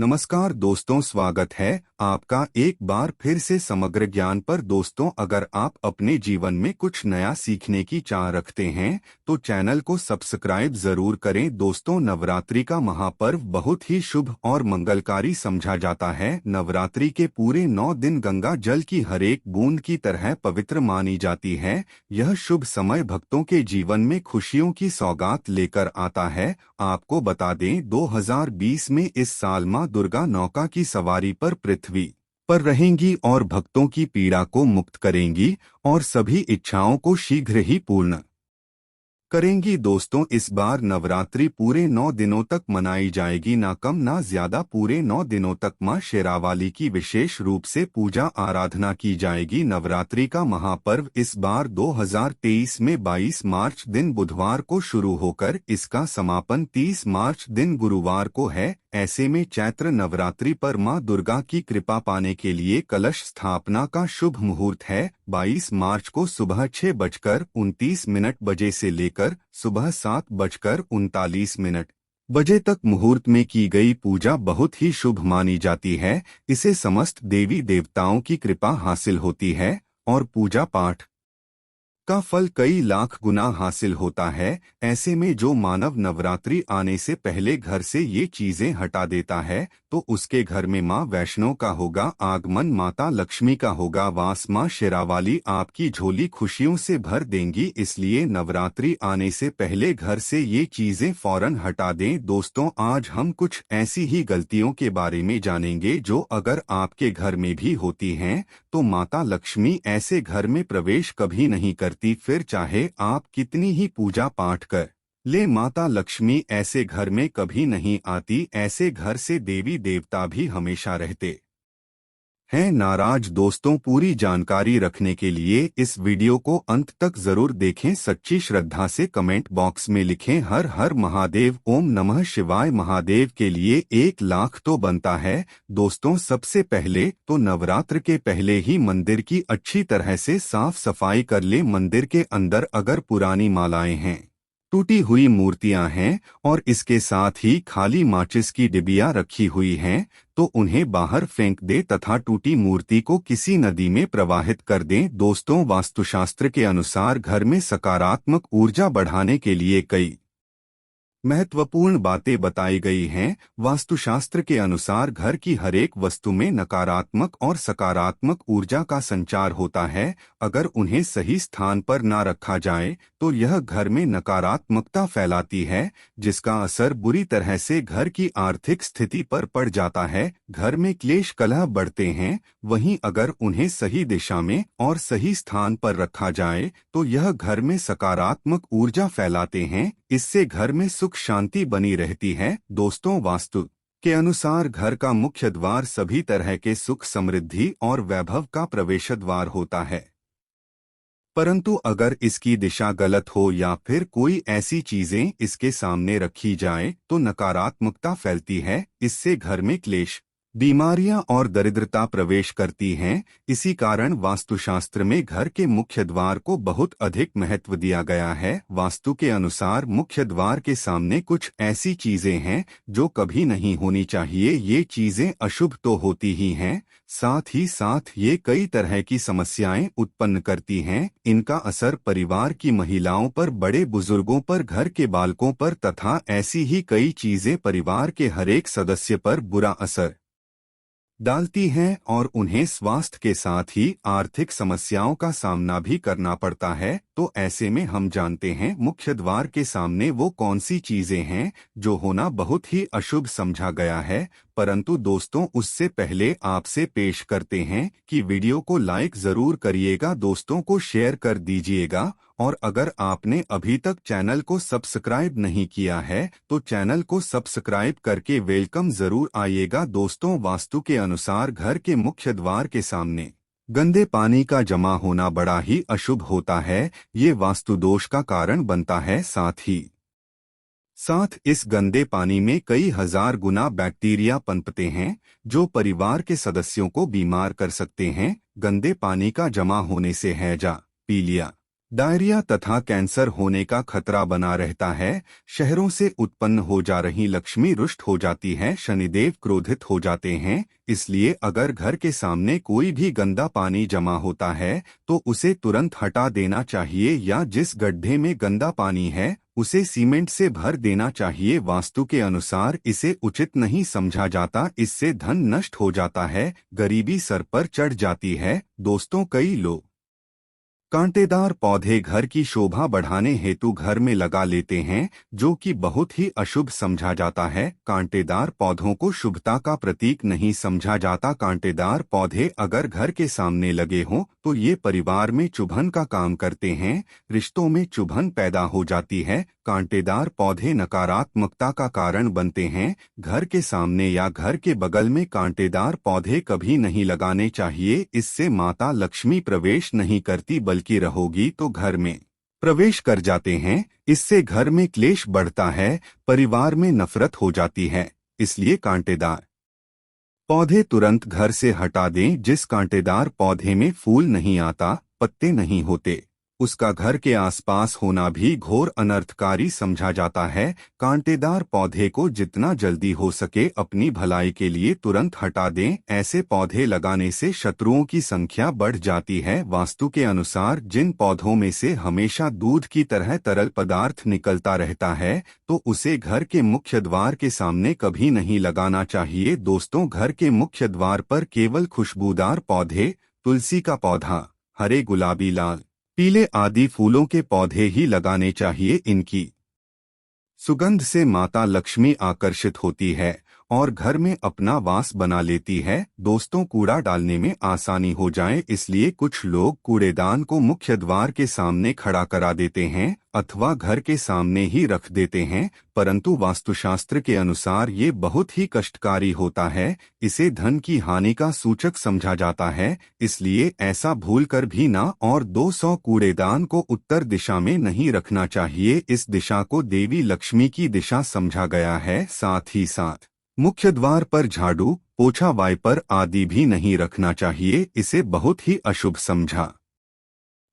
नमस्कार दोस्तों, स्वागत है आपका एक बार फिर से समग्र ज्ञान पर। दोस्तों, अगर आप अपने जीवन में कुछ नया सीखने की चाह रखते हैं तो चैनल को सब्सक्राइब जरूर करें। दोस्तों, नवरात्रि का महापर्व बहुत ही शुभ और मंगलकारी समझा जाता है। नवरात्रि के पूरे 9 दिन गंगा जल की हर एक बूंद की तरह पवित्र मानी जाती है। यह शुभ समय भक्तों के जीवन में खुशियों की सौगात लेकर आता है। आपको बता दें, 2020 में इस साल मां दुर्गा नौका की सवारी पर पृथ्वी पर रहेंगी और भक्तों की पीड़ा को मुक्त करेंगी और सभी इच्छाओं को शीघ्र ही पूर्ण करेंगी। दोस्तों, इस बार नवरात्रि पूरे 9 दिनों तक मनाई जाएगी, ना कम ना ज्यादा। पूरे 9 दिनों तक मां शेरावाली की विशेष रूप से पूजा आराधना की जाएगी। नवरात्रि का महापर्व इस बार 2023 में 22 मार्च दिन बुधवार को शुरू होकर इसका समापन 30 मार्च दिन गुरुवार को है। ऐसे में चैत्र नवरात्रि पर मां दुर्गा की कृपा पाने के लिए कलश स्थापना का शुभ मुहूर्त है। 22 मार्च को सुबह 6:29 बजे से लेकर सुबह 7:39 बजे तक मुहूर्त में की गई पूजा बहुत ही शुभ मानी जाती है। इसे समस्त देवी देवताओं की कृपा हासिल होती है और पूजा पाठ का फल कई लाख गुना हासिल होता है। ऐसे में जो मानव नवरात्रि आने से पहले घर से ये चीजें हटा देता है तो उसके घर में मां वैष्णो का होगा आगमन, माता लक्ष्मी का होगा वास। मां शेरावाली आपकी झोली खुशियों से भर देंगी। इसलिए नवरात्रि आने से पहले घर से ये चीजें फौरन हटा दें। दोस्तों, आज हम कुछ ऐसी ही गलतियों के बारे में जानेंगे जो अगर आपके घर में भी होती हैं तो माता लक्ष्मी ऐसे घर में प्रवेश कभी नहीं करती। फिर चाहे आप कितनी ही पूजा पाठ कर ले, माता लक्ष्मी ऐसे घर में कभी नहीं आती। ऐसे घर से देवी देवता भी हमेशा रहते हैं नाराज। दोस्तों, पूरी जानकारी रखने के लिए इस वीडियो को अंत तक जरूर देखें। सच्ची श्रद्धा से कमेंट बॉक्स में लिखें हर हर महादेव, ओम नमः शिवाय। महादेव के लिए 1 लाख तो बनता है। दोस्तों, सबसे पहले तो नवरात्र के पहले ही मंदिर की अच्छी तरह से साफ सफाई कर ले। मंदिर के अंदर अगर पुरानी मालाएं हैं, टूटी हुई मूर्तियां हैं और इसके साथ ही खाली माचिस की डिबिया रखी हुई हैं तो उन्हें बाहर फेंक दे तथा टूटी मूर्ति को किसी नदी में प्रवाहित कर दें। दोस्तों, वास्तुशास्त्र के अनुसार घर में सकारात्मक ऊर्जा बढ़ाने के लिए कई महत्वपूर्ण बातें बताई गई हैं। वास्तुशास्त्र के अनुसार घर की हर एक वस्तु में नकारात्मक और सकारात्मक ऊर्जा का संचार होता है। अगर उन्हें सही स्थान पर न रखा जाए तो यह घर में नकारात्मकता फैलाती है, जिसका असर बुरी तरह से घर की आर्थिक स्थिति पर पड़ जाता है। घर में क्लेश कलह बढ़ते हैं, वहीं अगर उन्हें सही दिशा में और सही स्थान पर रखा जाए तो यह घर में सकारात्मक ऊर्जा फैलाते हैं। इससे घर में सुख शांति बनी रहती है। दोस्तों, वास्तु के अनुसार घर का मुख्य द्वार सभी तरह के सुख, समृद्धि और वैभव का प्रवेश द्वार होता है। परंतु अगर इसकी दिशा गलत हो या फिर कोई ऐसी चीजें इसके सामने रखी जाए तो नकारात्मकता फैलती है। इससे घर में क्लेश, बीमारियां और दरिद्रता प्रवेश करती हैं। इसी कारण वास्तुशास्त्र में घर के मुख्य द्वार को बहुत अधिक महत्व दिया गया है। वास्तु के अनुसार मुख्य द्वार के सामने कुछ ऐसी चीजें हैं जो कभी नहीं होनी चाहिए। ये चीजें अशुभ तो होती ही हैं, साथ ही साथ ये कई तरह की समस्याएं उत्पन्न करती हैं। इनका असर परिवार की महिलाओं पर, बड़े बुजुर्गों पर, घर के बालकों पर तथा ऐसी ही कई चीजें परिवार के हर एक सदस्य पर बुरा असर डालती हैं और उन्हें स्वास्थ्य के साथ ही आर्थिक समस्याओं का सामना भी करना पड़ता है। तो ऐसे में हम जानते हैं मुख्य द्वार के सामने वो कौन सी चीजें हैं जो होना बहुत ही अशुभ समझा गया है। परंतु दोस्तों, उससे पहले आपसे पेश करते हैं कि वीडियो को लाइक जरूर करिएगा, दोस्तों को शेयर कर दीजिएगा और अगर आपने अभी तक चैनल को सब्सक्राइब नहीं किया है तो चैनल को सब्सक्राइब करके वेलकम जरूर आइएगा। दोस्तों, वास्तु के अनुसार घर के मुख्य द्वार के सामने गंदे पानी का जमा होना बड़ा ही अशुभ होता है। ये वास्तु दोष का कारण बनता है। साथ इस गंदे पानी में कई हजार गुना बैक्टीरिया पनपते हैं जो परिवार के सदस्यों को बीमार कर सकते हैं। गंदे पानी का जमा होने से हैजा, पीलिया, डायरिया तथा कैंसर होने का खतरा बना रहता है। शहरों से उत्पन्न हो जा रही लक्ष्मी रुष्ट हो जाती है, शनिदेव क्रोधित हो जाते हैं। इसलिए अगर घर के सामने कोई भी गंदा पानी जमा होता है तो उसे तुरंत हटा देना चाहिए, या जिस गड्ढे में गंदा पानी है उसे सीमेंट से भर देना चाहिए। वास्तु के अनुसार इसे उचित नहीं समझा जाता, इससे धन नष्ट हो जाता है, गरीबी सर पर चढ़ जाती है। दोस्तों, कई लोग कांटेदार पौधे घर की शोभा बढ़ाने हेतु घर में लगा लेते हैं, जो कि बहुत ही अशुभ समझा जाता है। कांटेदार पौधों को शुभता का प्रतीक नहीं समझा जाता। कांटेदार पौधे अगर घर के सामने लगे हों तो ये परिवार में चुभन का काम करते हैं, रिश्तों में चुभन पैदा हो जाती है। कांटेदार पौधे नकारात्मकता का कारण बनते हैं। घर के सामने या घर के बगल में कांटेदार पौधे कभी नहीं लगाने चाहिए, इससे माता लक्ष्मी प्रवेश नहीं करती बल्कि रहोगी तो घर में प्रवेश कर जाते हैं। इससे घर में क्लेश बढ़ता है, परिवार में नफरत हो जाती है। इसलिए कांटेदार पौधे तुरंत घर से हटा दें। जिस कांटेदार पौधे में फूल नहीं आता, पत्ते नहीं होते, उसका घर के आसपास होना भी घोर अनर्थकारी समझा जाता है। कांटेदार पौधे को जितना जल्दी हो सके अपनी भलाई के लिए तुरंत हटा दें। ऐसे पौधे लगाने से शत्रुओं की संख्या बढ़ जाती है। वास्तु के अनुसार जिन पौधों में से हमेशा दूध की तरह तरल पदार्थ निकलता रहता है तो उसे घर के मुख्य द्वार के सामने कभी नहीं लगाना चाहिए। दोस्तों, घर के मुख्य द्वार पर केवल खुशबूदार पौधे, तुलसी का पौधा, हरे, गुलाबी, लाल, पीले आदि फूलों के पौधे ही लगाने चाहिए। इनकी सुगंध से माता लक्ष्मी आकर्षित होती है और घर में अपना वास बना लेती है। दोस्तों, कूड़ा डालने में आसानी हो जाए इसलिए कुछ लोग कूड़ेदान को मुख्य द्वार के सामने खड़ा करा देते हैं अथवा घर के सामने ही रख देते हैं, परंतु वास्तुशास्त्र के अनुसार ये बहुत ही कष्टकारी होता है। इसे धन की हानि का सूचक समझा जाता है, इसलिए ऐसा भूलकर भी ना। और 200 कूड़ेदान को उत्तर दिशा में नहीं रखना चाहिए। इस दिशा को देवी लक्ष्मी की दिशा समझा गया है। साथ ही साथ मुख्य द्वार पर झाड़ू, पोछा, वाइपर आदि भी नहीं रखना चाहिए, इसे बहुत ही अशुभ समझा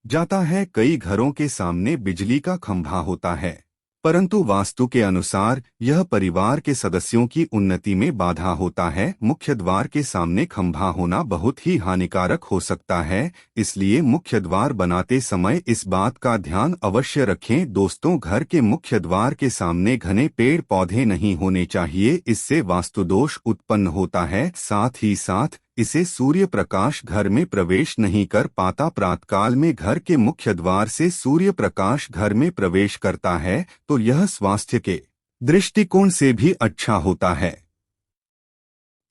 जाता है। कई घरों के सामने बिजली का खंभा होता है, परंतु वास्तु के अनुसार यह परिवार के सदस्यों की उन्नति में बाधा होता है। मुख्य द्वार के सामने खंभा होना बहुत ही हानिकारक हो सकता है, इसलिए मुख्य द्वार बनाते समय इस बात का ध्यान अवश्य रखें। दोस्तों, घर के मुख्य द्वार के सामने घने पेड़ पौधे नहीं होने चाहिए, इससे वास्तु दोष उत्पन्न होता है। साथ ही साथ इसे सूर्य प्रकाश घर में प्रवेश नहीं कर पाता। प्रातःकाल में घर के मुख्य द्वार से सूर्य प्रकाश घर में प्रवेश करता है तो यह स्वास्थ्य के दृष्टिकोण से भी अच्छा होता है।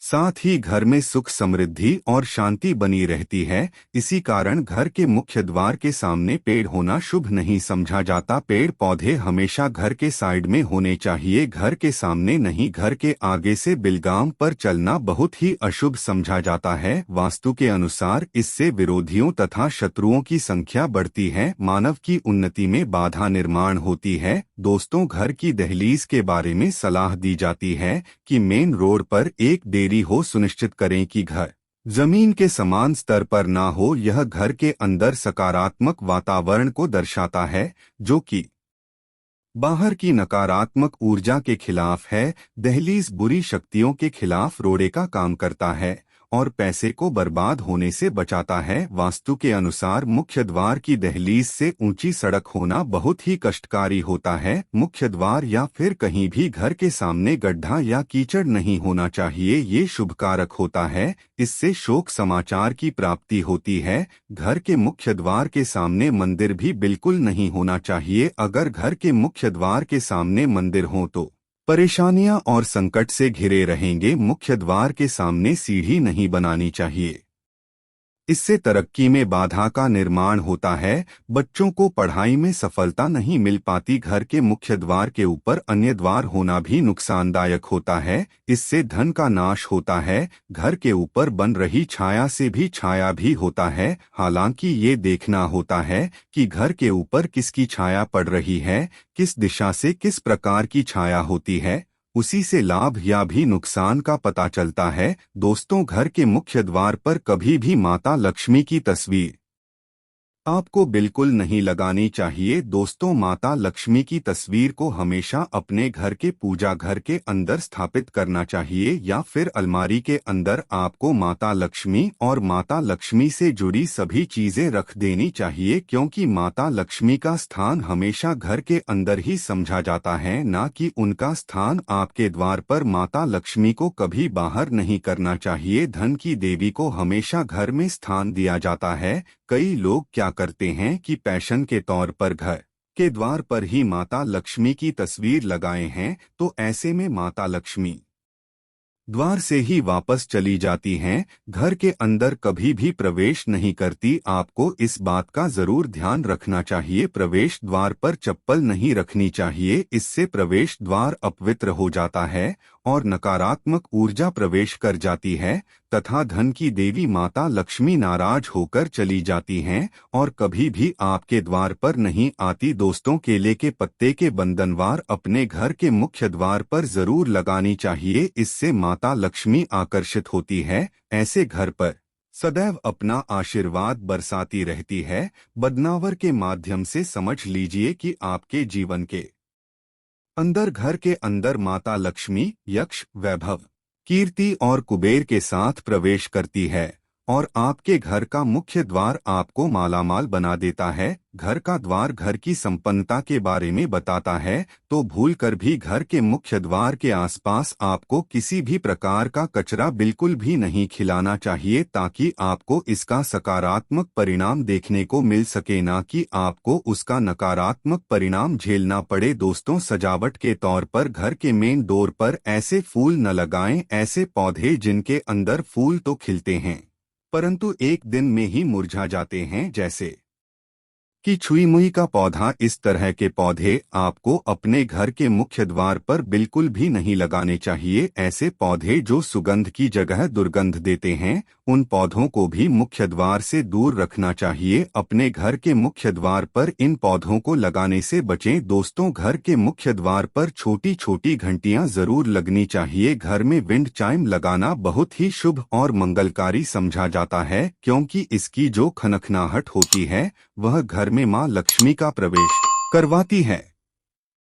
साथ ही घर में सुख, समृद्धि और शांति बनी रहती है। इसी कारण घर के मुख्य द्वार के सामने पेड़ होना शुभ नहीं समझा जाता। पेड़ पौधे हमेशा घर के साइड में होने चाहिए, घर के सामने नहीं। घर के आगे से बिलगाम पर चलना बहुत ही अशुभ समझा जाता है। वास्तु के अनुसार इससे विरोधियों तथा शत्रुओं की संख्या बढ़ती है, मानव की उन्नति में बाधा निर्माण होती है। दोस्तों, घर की दहलीज के बारे में सलाह दी जाती है कि मेन रोड पर एक देरी हो, सुनिश्चित करें कि घर जमीन के समान स्तर पर ना हो। यह घर के अंदर सकारात्मक वातावरण को दर्शाता है, जो कि बाहर की नकारात्मक ऊर्जा के खिलाफ है। दहलीज बुरी शक्तियों के खिलाफ रोड़े का काम करता है और पैसे को बर्बाद होने से बचाता है। वास्तु के अनुसार मुख्य द्वार की दहलीज से ऊंची सड़क होना बहुत ही कष्टकारी होता है। मुख्य द्वार या फिर कहीं भी घर के सामने गड्ढा या कीचड़ नहीं होना चाहिए, ये शुभकारक होता है। इससे शोक समाचार की प्राप्ति होती है। घर के मुख्य द्वार के सामने मंदिर भी बिल्कुल नहीं होना चाहिए। अगर घर के मुख्य द्वार के सामने मंदिर हो तो परेशानियां और संकट से घिरे रहेंगे। मुख्य द्वार के सामने सीढ़ी नहीं बनानी चाहिए, इससे तरक्की में बाधा का निर्माण होता है। बच्चों को पढ़ाई में सफलता नहीं मिल पाती। घर के मुख्य द्वार के ऊपर अन्य द्वार होना भी नुकसानदायक होता है, इससे धन का नाश होता है। घर के ऊपर बन रही छाया से भी छाया भी होता है। हालांकि ये देखना होता है कि घर के ऊपर किसकी छाया पड़ रही है, किस दिशा से किस प्रकार की छाया होती है, उसी से लाभ या भी नुकसान का पता चलता है। दोस्तों, घर के मुख्य द्वार पर कभी भी माता लक्ष्मी की तस्वीर आपको बिल्कुल नहीं लगानी चाहिए दोस्तों। माता लक्ष्मी की तस्वीर को हमेशा अपने घर के पूजा घर के अंदर स्थापित करना चाहिए या फिर अलमारी के अंदर आपको माता लक्ष्मी और माता लक्ष्मी से जुड़ी सभी चीजें रख देनी चाहिए, क्योंकि माता लक्ष्मी का स्थान हमेशा घर के अंदर ही समझा जाता है, ना कि उनका स्थान आपके द्वार पर। माता लक्ष्मी को कभी बाहर नहीं करना चाहिए। धन की देवी को हमेशा घर में स्थान दिया जाता है। कई लोग क्या करते हैं कि पैशन के तौर पर घर के द्वार पर ही माता लक्ष्मी की तस्वीर लगाए हैं, तो ऐसे में माता लक्ष्मी द्वार से ही वापस चली जाती हैं, घर के अंदर कभी भी प्रवेश नहीं करती। आपको इस बात का जरूर ध्यान रखना चाहिए। प्रवेश द्वार पर चप्पल नहीं रखनी चाहिए, इससे प्रवेश द्वार अपवित्र हो जाता है और नकारात्मक ऊर्जा प्रवेश कर जाती है तथा धन की देवी माता लक्ष्मी नाराज होकर चली जाती हैं और कभी भी आपके द्वार पर नहीं आती। दोस्तों, केले के पत्ते के बंधनवार अपने घर के मुख्य द्वार पर जरूर लगानी चाहिए, इससे माता लक्ष्मी आकर्षित होती है। ऐसे घर पर सदैव अपना आशीर्वाद बरसाती रहती है। बदनावर के माध्यम से समझ लीजिए कि आपके जीवन के अंदर घर के अंदर माता लक्ष्मी यक्ष वैभव कीर्ति और कुबेर के साथ प्रवेश करती है और आपके घर का मुख्य द्वार आपको मालामाल बना देता है। घर का द्वार घर की संपन्नता के बारे में बताता है, तो भूलकर भी घर के मुख्य द्वार के आसपास आपको किसी भी प्रकार का कचरा बिल्कुल भी नहीं खिलाना चाहिए, ताकि आपको इसका सकारात्मक परिणाम देखने को मिल सके, ना कि आपको उसका नकारात्मक परिणाम झेलना पड़े। दोस्तों, सजावट के तौर पर घर के मेन डोर पर ऐसे फूल न लगाएं, ऐसे पौधे जिनके अंदर फूल तो खिलते हैं परंतु एक दिन में ही मुरझा जाते हैं, जैसे कि छुई मुई का पौधा। इस तरह के पौधे आपको अपने घर के मुख्य द्वार पर बिल्कुल भी नहीं लगाने चाहिए। ऐसे पौधे जो सुगंध की जगह दुर्गंध देते हैं, उन पौधों को भी मुख्य द्वार से दूर रखना चाहिए। अपने घर के मुख्य द्वार पर इन पौधों को लगाने से बचें। दोस्तों, घर के मुख्य द्वार पर छोटी छोटी घंटियां जरूर लगनी चाहिए। घर में विंड चाइम लगाना बहुत ही शुभ और मंगलकारी समझा जाता है, क्योंकि इसकी जो खनखनाहट होती है वह घर में मां लक्ष्मी का प्रवेश करवाती है।